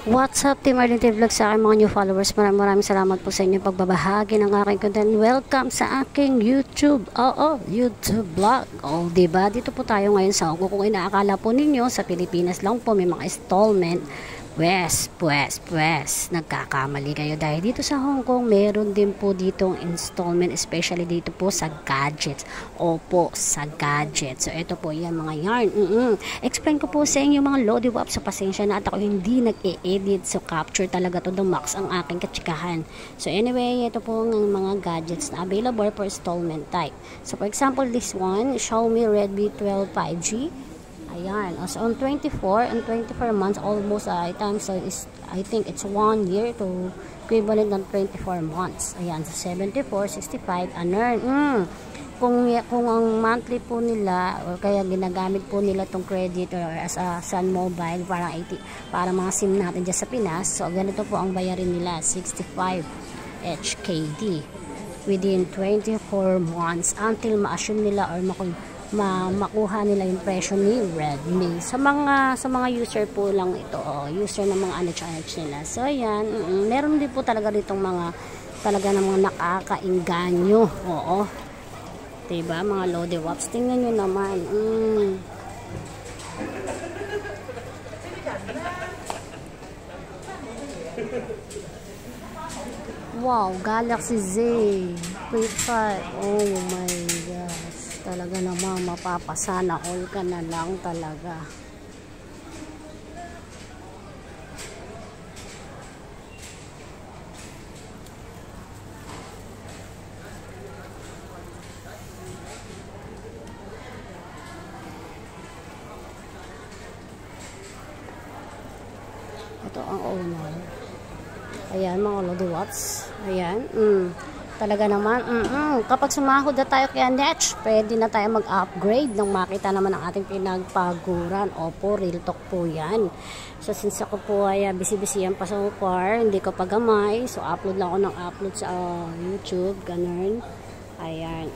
What's up, Team Arlene Vlog, sa aking mga new followers. Maraming salamat po sa inyong pagbabahagi ng aking content. Welcome sa aking YouTube. YouTube vlog. Diba? Dito po tayo ngayon sa Hong Kong. Kung inaakala po ninyo, sa Pilipinas lang po may mga installment. Nagkakamali kayo dahil dito sa Hong Kong meron din po ditong installment, especially dito po sa gadgets. Opo, sa gadgets. So ito po yan mga yarn. Explain ko po sa inyo mga lodi wap. So pasensya na at ako hindi nag-e-edit. So capture talaga to the max ang aking katsikahan. So anyway, ito po ng mga gadgets na available for installment type. So for example, this one, Xiaomi Redmi 12 5G. Ayan, so on 24 months, almost items, so is, I think it's 1 year to equivalent ng 24 months. Ayan, so 74, 65, and earn. Kung ang monthly po nila, o kaya ginagamit po nila tong credit or as a Sun Mobile, parang 80, para mga SIM natin dyan sa Pinas, so ganito po ang bayarin nila, 65 HKD within 24 months until ma-assume nila or makuha nila yung presyo ni Redmi. Sa mga user po lang ito, user ng mga anich nila. So ayan, meron din po talaga ditong mga ng mga nakakainganyo. Oo. Diba, mga lodi wops. Tingnan nyo naman. Wow, Galaxy Z Flip 5. Oh my gosh. Talaga namang mapapasana all ka na lang talaga. Ito ang owner. Ayan mga lodi wops. Ayan. Talaga naman, kapag sumahod na tayo kay Anech, pwede na tayo mag-upgrade nang makita naman ang ating pinagpaguran. Opo, real talk po yan. So, since ako po ay busy yan pa sa car, hindi ko pagamay. So, upload lang ako ng upload sa YouTube, ganun. Ayan,